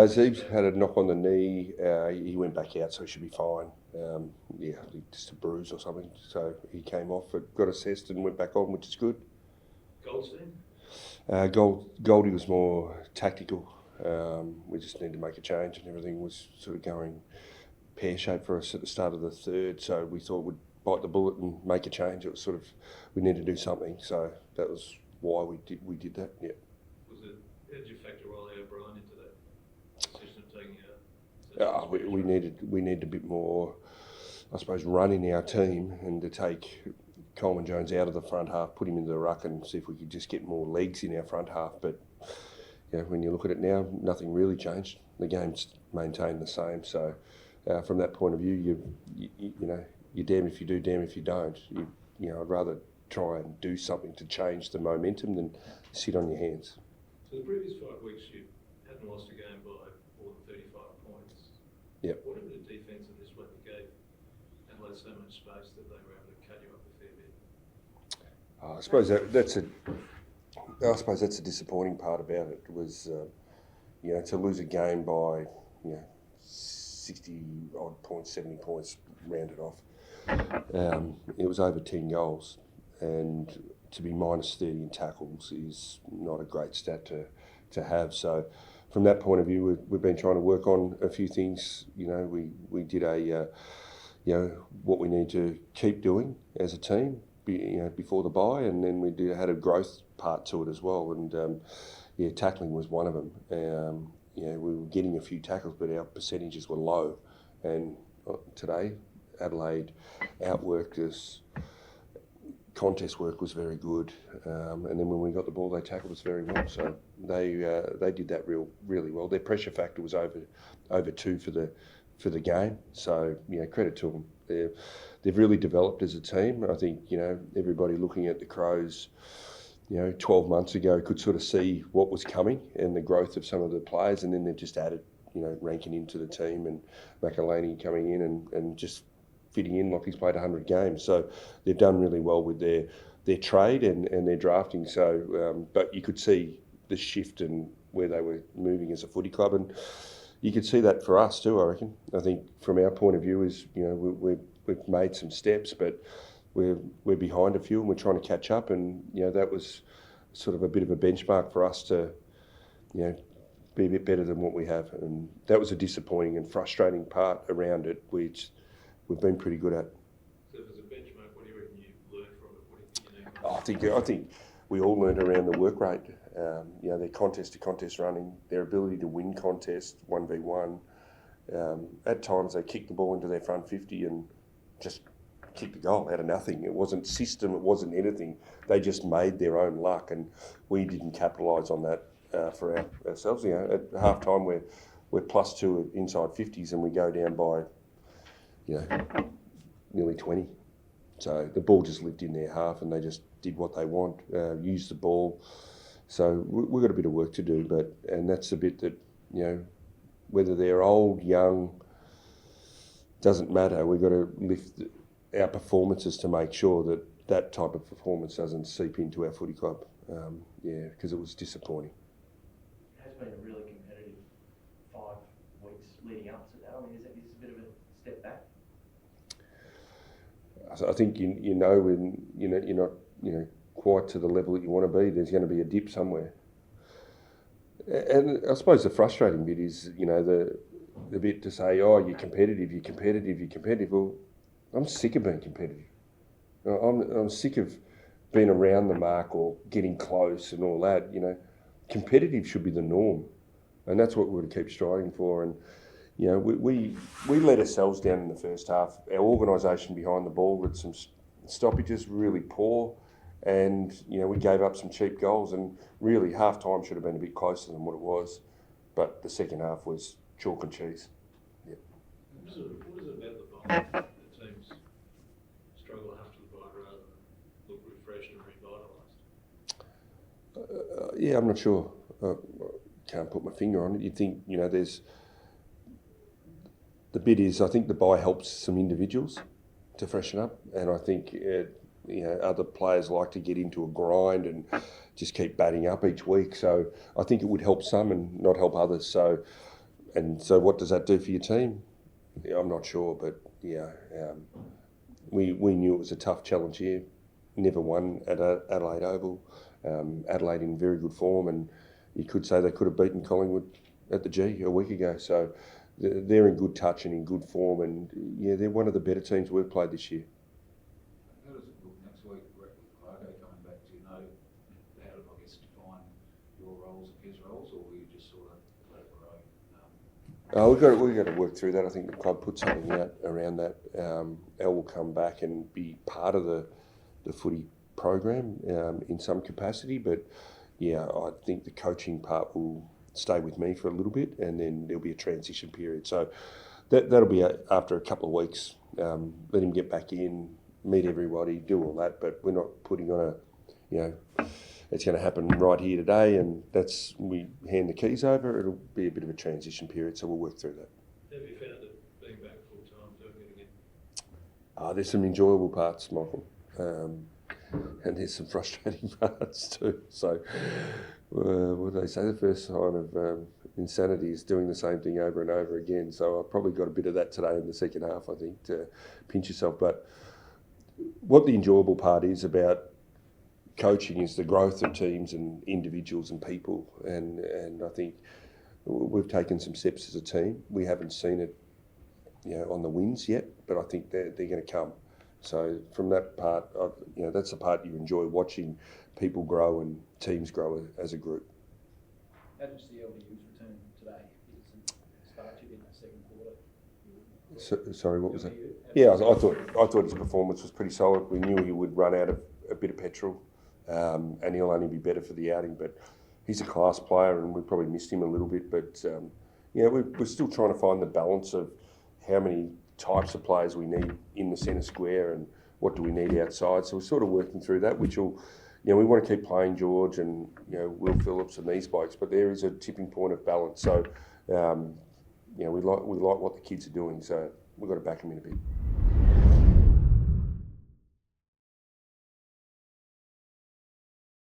Zeeb's had a knock on the knee. He went back out, so he should be fine. Yeah, just a bruise or something. So he came off, but got assessed and went back on, which is good. Goldstein? Goldie was more tactical. We just needed to make a change, and everything was sort of going pear-shaped for us at the start of the third. So we thought we'd bite the bullet and make a change. It was sort of, we needed to do something. So that was why we did that. Yeah. How did you factor Riley O'Brien into that decision of taking out? We needed a bit more, I suppose, run in our team, and to take Coleman Jones out of the front half, put him into the ruck, and see if we could just get more legs in our front half. But when you look at it now, nothing really changed. The game's maintained the same. So from that point of view, you're damned if you do, damned if you don't. I'd rather try and do something to change the momentum than sit on your hands. So the previous 5 weeks you hadn't lost a game by more than 35 points. Yep. What about the defence of this week that gave Adelaide so much space that they were able to cut you up a fair bit? I suppose that's a disappointing part about it. Was to lose a game by 60 odd points, 70 points, rounded off. It was over 10 goals, and to be minus 30 in tackles is not a great stat to have. So from that point of view, we've been trying to work on a few things. We did what we need to keep doing as a team, before the bye, and then we had a growth part to it as well. And tackling was one of them. We were getting a few tackles, but our percentages were low. And today, Adelaide outworked us. Contest work was very good, and then when we got the ball, they tackled us very well. So they did that really well. Their pressure factor was over 2 for the game. So credit to them. They've really developed as a team. I think everybody looking at the Crows 12 months ago could sort of see what was coming and the growth of some of the players, and then they've just added Rankin into the team, and McElhaney coming in and just fitting in like he's played 100 games. So they've done really well with their trade and their drafting. So, but you could see the shift in where they were moving as a footy club, and you could see that for us too, I reckon. I think from our point of view is, we've made some steps, but we're behind a few, and we're trying to catch up. And that was sort of a bit of a benchmark for us to be a bit better than what we have. And that was a disappointing and frustrating part around it, which we've been pretty good at. So if there's a benchmark, what do you reckon you learned from it? What do you I think we all learned around the work rate. Their contest-to-contest running, their ability to win contests 1v1. At times they kicked the ball into their front 50 and just kicked the goal out of nothing. It wasn't system, it wasn't anything. They just made their own luck, and we didn't capitalise on that for ourselves. At half time we're +2 inside 50s, and we go down by nearly 20. So the ball just lived in their half, and they just did what they want, used the ball. So we've got a bit of work to do, and that's the bit that, whether they're old, young, doesn't matter. We've got to lift our performances to make sure that type of performance doesn't seep into our footy club. Because it was disappointing. It has been a really competitive 5 weeks leading up to that. I mean, is this a bit of a step back? I think when you're not quite to the level that you want to be, there's going to be a dip somewhere. And I suppose the frustrating bit is the bit to say, oh, you're competitive. Well, I'm sick of being competitive. I'm sick of being around the mark or getting close and all that. Competitive should be the norm, and that's what we're going to keep striving for. And we let ourselves down in the first half. Our organisation behind the ball with some stoppages really poor, and we gave up some cheap goals. And really, half time should have been a bit closer than what it was, but the second half was chalk and cheese. Yeah. What is it about the bye the teams struggle after the bye rather than look refreshed and revitalised? I'm not sure. I can't put my finger on it. You'd think there's. The bit is, I think the bye helps some individuals to freshen up, and I think other players like to get into a grind and just keep batting up each week. So I think it would help some and not help others. So what does that do for your team? Yeah, I'm not sure, but we knew it was a tough challenge here. Never won at Adelaide Oval. Adelaide in very good form, and you could say they could have beaten Collingwood at the G a week ago. So they're in good touch and in good form, and they're one of the better teams we've played this year. How does it look next week, Brett, with Clarko coming back? Do you know how to, I guess, define your roles and his roles, or will you just sort of let it grow? We've got to work through that. I think the club put something out around that. Elle will come back and be part of the footy program in some capacity, but I think the coaching part will stay with me for a little bit, and then there'll be a transition period. So that'll be after a couple of weeks. Let him get back in, meet everybody, do all that, but we're not putting on it's going to happen right here today, and we hand the keys over. It'll be a bit of a transition period, so we'll work through that. Have you found that being back full time, doing it again? There's some enjoyable parts, Michael, and there's some frustrating parts too. So, what do they say? The first sign of insanity is doing the same thing over and over again. So I've probably got a bit of that today in the second half, I think, to pinch yourself. But what the enjoyable part is about coaching is the growth of teams and individuals and people, and I think we've taken some steps as a team. We haven't seen it, on the wins yet, but I think they're going to come. So from that part, that's the part you enjoy, watching people grow and teams grow as a group. How did you see LDU's return today? Did it start you in that second quarter? Sorry, what was that? Yeah, I thought his performance was pretty solid. We knew he would run out of a bit of petrol, and he'll only be better for the outing. But he's a class player, and we probably missed him a little bit. But we're still trying to find the balance of how many types of players we need in the centre square and what do we need outside. So we're sort of working through that, which will, we want to keep playing George and Will Phillips and these blokes, but there is a tipping point of balance. So we like what the kids are doing. So we've got to back them in a bit.